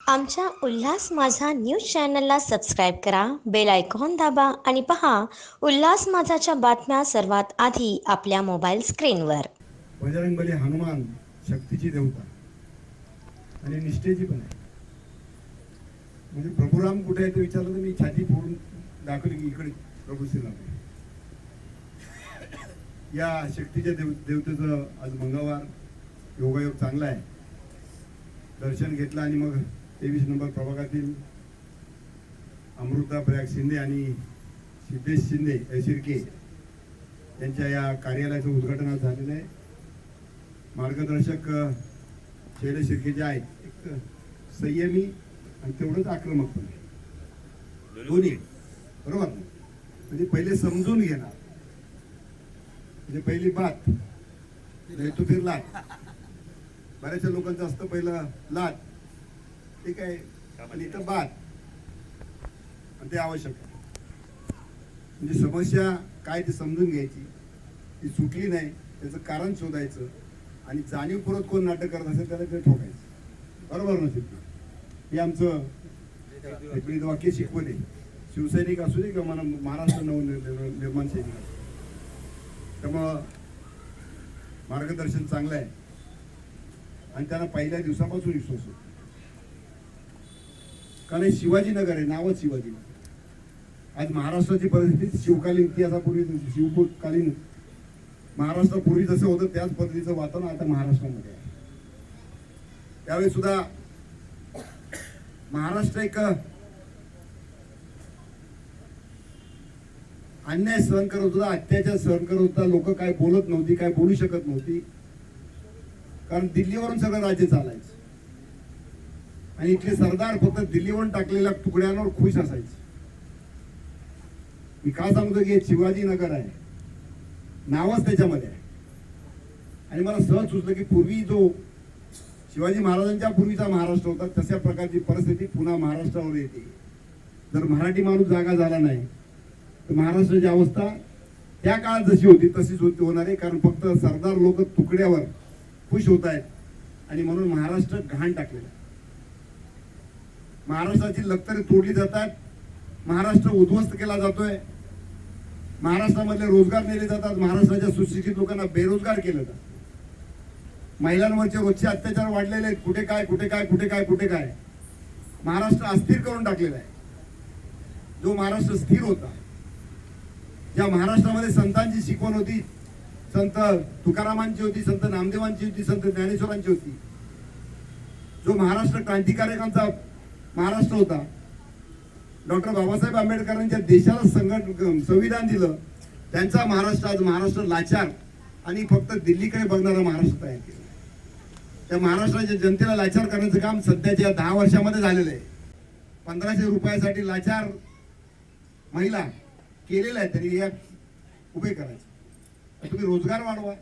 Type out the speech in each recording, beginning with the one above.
आमच्या उल्हास माझा न्यूज चॅनलला सबस्क्राईब करा, बेल आयकॉन दाबा आणि पहा उल्हास माझाच्या बातम्या सर्वात आधी आपल्या मोबाईल स्क्रीनवर. बजरंगबली हनुमान शक्तीची देवता आणि निष्ठेची पण आहे. म्हणजे प्रभुराम कुठे आहे ते विचारलं तर मी छाती फोडून दाखवली की इकडे प्रभू श्रीराम आहे. या शक्तीच्या देवतेचं आज मंगळवार योगायोग चांगला आहे. दर्शन घेतलं आणि मग 23 नंबर प्रभागातील अमृता प्रयाग शिंदे आणि सिद्धेश शिर्के यांच्या या कार्यालयाचं उद्घाटन आज झालेलं आहे. मार्गदर्शक शैलेश शिर्के जे आहेत, एक संयमी आणि तेवढंच आक्रमक पण आहे, दोन्ही बरोबर. म्हणजे पहिले समजून घेणार, म्हणजे पहिली बात तो फिर लाट. बऱ्याचशा लोकांचं असतं पहिलं लाट, ठीक आहे, आणि इथं बात, आणि ते आवश्यक आहे. म्हणजे समस्या काय ते समजून घ्यायची, ती सुटली नाही त्याचं कारण शोधायचं आणि जाणीवपूर्वक कोण नाटक करत असेल त्याला ते ठोकायचं, बरोबर नसेल. हे आमचं वाक्य शिकवले. शिवसैनिक असू दे किंवा महाराष्ट्र नवनिर्माण सैनिक असू. त्यामुळं मार्गदर्शन चांगलं आहे आणि त्यांना पहिल्या दिवसापासून विश्वास होतो. कारण हे शिवाजीनगर आहे, नावच शिवाजीनगर. आज महाराष्ट्राची परिस्थिती शिवकालीन इतिहासापूर्वी, शिवकालीन महाराष्ट्रापूर्वी जसं होतं त्याच पद्धतीचं वातावरण आता महाराष्ट्रामध्ये आहे. त्यावेळी सुद्धा महाराष्ट्र एक अन्याय सहन करत होता, अत्याचार सहन करत होता. लोक काय बोलत नव्हती, काय बोलू शकत नव्हती, कारण दिल्लीवरून सगळं राज्य चालायचं आणि इथले सरदार फक्त दिल्लीवरून टाकलेल्या तुकड्यांवर खुश असायचे. मी का सांगतो की शिवाजीनगर आहे, नावच त्याच्यामध्ये आहे. आणि मला सहज सुचलं की पूर्वी जो शिवाजी महाराजांच्या पूर्वीचा महाराष्ट्र होता तशा प्रकारची परिस्थिती पुन्हा महाराष्ट्रावर येते. जर मराठी माणूस जागा झाला नाही तर महाराष्ट्राची अवस्था त्या काळात जशी होती तशीच होणार आहे. कारण फक्त सरदार लोक तुकड्यावर खुश होत आहेत आणि म्हणून महाराष्ट्र घाण टाकलेला. महाराष्ट्राची लष्करे तोडली जातात, महाराष्ट्र उद्ध्वस्त केला जातोय, महाराष्ट्रामधले रोजगार नेले जातात, महाराष्ट्राच्या सुशिक्षित लोकांना बेरोजगार केलं जातं, महिलांवरचे रोजचे अत्याचार वाढलेले आहेत. कुठे काय कुठे काय कुठे काय कुठे काय. महाराष्ट्र अस्थिर करून टाकलेला आहे. जो महाराष्ट्र स्थिर होता, ज्या महाराष्ट्रामध्ये संतांची शिकवण होती, संत तुकारामांची होती, संत नामदेवांची होती, संत ज्ञानेश्वरांची होती, जो महाराष्ट्र क्रांतिकारकांचा महाराष्ट्र होता, डॉक्टर बाबासाहेब आंबेडकरांच्या देशाला संविधान दिलं, त्यांचा महाराष्ट्र आज महाराष्ट्र लाचार आणि फक्त दिल्लीकडे बघणारा महाराष्ट्र तयार केला. त्या महाराष्ट्राच्या जनतेला लाचार करण्याचं काम सध्याच्या 10 वर्षामध्ये झालेलं आहे. 1500 रुपयासाठी लाचार महिला केलेला आहे, तरी या उभे करायचे. तुम्ही रोजगार वाढवा,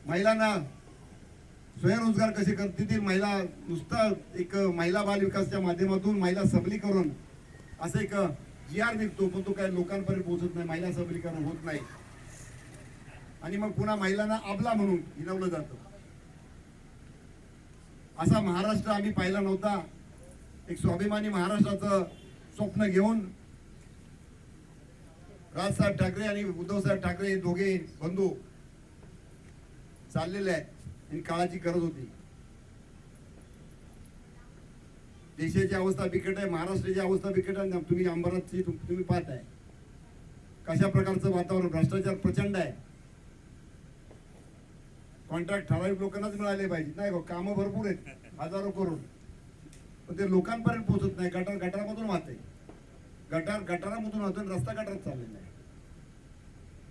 महिलांना स्वयंरोजगार कसे करतील. महिला नुसतं एक महिला बाल विकासच्या माध्यमातून महिला सबलीकरण असं एक GR निघतो, पण तो काय लोकांपर्यंत पोहोचत नाही, महिला सबलीकरण होत नाही. आणि मग पुन्हा महिलांना आबला म्हणून हिणवलं जातं. असा महाराष्ट्र आम्ही पाहिला नव्हता. एक स्वाभिमानी महाराष्ट्राचं स्वप्न घेऊन राजसाहेब ठाकरे आणि उद्धवसाहेब ठाकरे हे दोघे बंधू चाललेले आहेत. आणि काळाची गरज होती. देशाची अवस्था बिकट आहे, महाराष्ट्राची अवस्था बिकट आहे. तुम्ही अंबरनाथची तुम्ही पाहताय कशा प्रकारचं वातावरण. भ्रष्टाचार प्रचंड आहे. कॉन्ट्रॅक्ट ठराविक लोकांनाच मिळाले पाहिजे, नाही कामं भरपूर आहेत, हजारो करोड, पण ते लोकांपर्यंत पोहोचत नाही. गटारामधून वाहते, गटारामधून वाहतून रस्ता गटारात चाललेला आहे.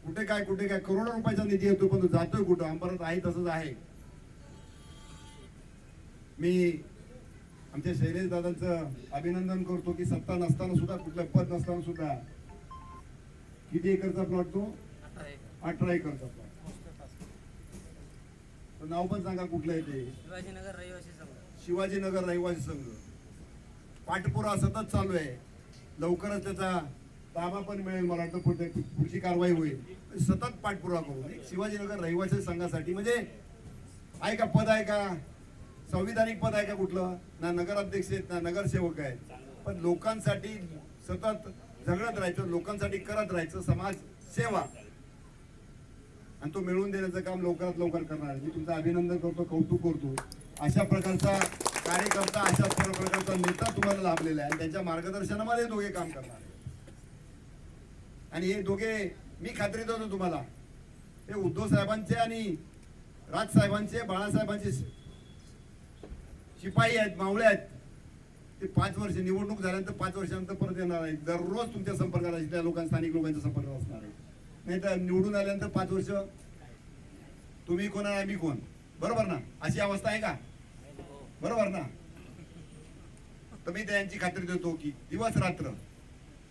कुठे काय करोडो रुपयाचा निधी येतो, पण तो जातोय कुठं. अंबरनाथ आहे तसंच आहे. मी आमच्या शैलेश दादांचं अभिनंदन करतो की सत्ता नसताना सुद्धा, कुठलं पद नसताना सुद्धा, किती एकरचा प्लॉट तो? 18 एकरचा प्लॉट. नाव पण सांगा कुठलं आहे ते? शिवाजीनगर रहिवासी संघ. पाठपुरा सतत चालू आहे. लवकरच त्याचा ताबा पण मिळेल. मला वाटतं पुढची कारवाई होईल. सतत पाठपुरावा करू शिवाजीनगर रहिवासी संघासाठी. म्हणजे आहे का पद, आहे का संविधानिक पद आहे का कुठलं? ना नगराध्यक्ष आहेत ना नगरसेवक आहेत, पण लोकांसाठी सतत झगडत राहायचं, लोकांसाठी करत राहायचं, समाज सेवा, आणि तो मिळवून देण्याचं काम लवकरात लवकर करणार आहे. मी तुमचं अभिनंदन करतो, कौतुक करतो. अशा प्रकारचा कार्यकर्ता, अशा प्रकारचा नेता तुम्हाला लाभलेला आहे. त्यांच्या मार्गदर्शनामध्ये दोघे काम करणार आहे. आणि हे दोघे मी खात्री देतो तुम्हाला, हे उद्धव साहेबांचे आणि राज साहेबांचे, बाळासाहेबांचे शिपाई आहेत, मावळे आहेत. ते 5 वर्ष निवडणूक झाल्यानंतर 5 वर्षानंतर परत येणार आहेत. दररोज तुमच्या संपर्कात असलेल्या लोकांना, स्थानिक लोकांच्या संपर्कात असणार आहे. नाही तर निवडून आल्यानंतर 5 वर्ष तुम्ही कोण आणि आम्ही कोण, बरोबर ना? अशी अवस्था आहे का? बरोबर ना? तर मी त्यांची खात्री देतो की दिवस रात्र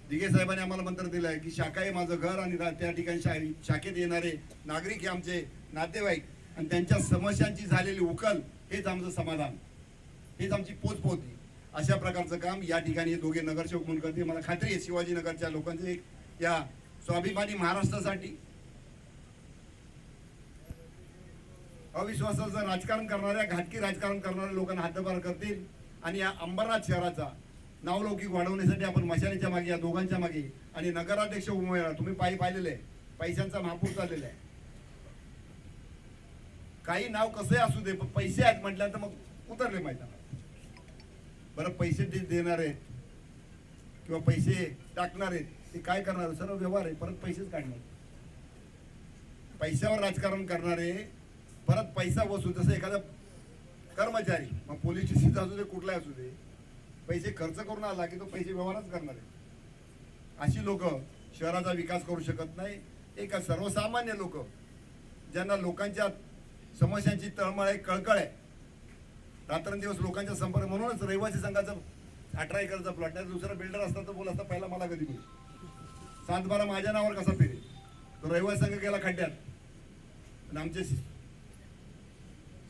दिघे साहेबांनी आम्हाला मंत्र दिलं आहे की शाखा आहे माझं घर, आणि त्या ठिकाणी शाखेत येणारे नागरिक हे आमचे नातेवाईक, आणि त्यांच्या समस्यांची झालेली उकल हेच आमचं समाधान, हेच आमची पोचपोती. अशा प्रकारचं काम या ठिकाणी दोघे नगरसेवक म्हणून करते. मला खात्री आहे शिवाजीनगरच्या लोकांचे एक या स्वाभिमानी महाराष्ट्रासाठी अविश्वासाचं राजकारण करणाऱ्या, घातकी राजकारण करणाऱ्या लोकांना हातभार करतील. आणि या अंबरनाथ शहराचा नावलौकिक वाढवण्यासाठी आपण मशालीच्या मागे, या दोघांच्या मागे, आणि नगराध्यक्ष उमेदवार तुम्ही पाहिलेले आहे, पैशांचा महापूर चाललेला आहे. काही नाव कसं असू दे, पण पैसे आहेत म्हटल्यानंतर मग उतरले मैदानात. बरं, पैसे देणार आहेत किंवा पैसे टाकणार आहेत, ते काय करणार? सर्व व्यवहार आहे, परत पैसेच काढणार. पैशावर राजकारण करणारे परत पैसा वसूल. जसं एखादा कर्मचारी, मग पोलीस स्टेशनचा असू दे, कुठलाही असू दे, पैसे खर्च करून आला की तो पैसे व्यवहारच करणार आहे. अशी लोक शहराचा विकास करू शकत नाही. एक सर्वसामान्य लोक, ज्यांना लोकांच्या समस्यांची तळमळ आहे, कळकळ आहे, रात्रंदिवस लोकांच्या संपर्क. म्हणूनच रहिवासी संघाचा 18 एकरचा प्लॉट नाही, दुसरा बिल्डर असता तर बोल असता पहिला मला कधी मिळेल, 7-12 माझ्या नावावर कसा फिरेल? तो रहिवासी संघ गेला खड्ड्यात. आणि आमचे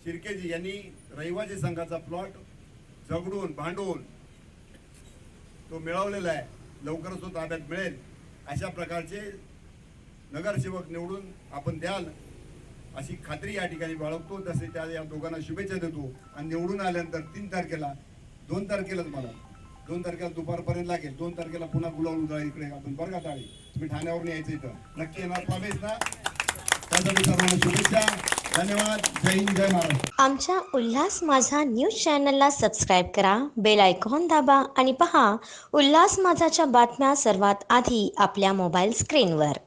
शिर्केजी यांनी रहिवासी संघाचा प्लॉट झगडून भांडून तो मिळवलेला आहे. लवकरच तो ताब्यात मिळेल. अशा प्रकारचे नगरसेवक निवडून आपण द्याल अशी खात्री या ठिकाणी बाळगतो. तसे त्या या दोघांना शुभेच्छा देतो. आणि निवडून आल्यानंतर 2 तारखेलाच मला 2 तारखेला दुपारपर्यंत लागेल. 2 तारखेला पुन्हा गुलाल उधळा इकडे आपण बरं का ताळी, तुम्ही ठाण्यावरून यायचं इथं नक्की येणार पाहिजे ना. त्यासाठी सर्वांना शुभेच्छा. धन्यवाद. जय हिंद, जय महाराष्ट्र. आमच्या उल्हास माझा न्यूज चॅनलला सबस्क्राईब करा, बेल आयकॉन दाबा आणि पहा उल्हास माझाच्या बातम्या सर्वात आधी आपल्या मोबाईल स्क्रीनवर.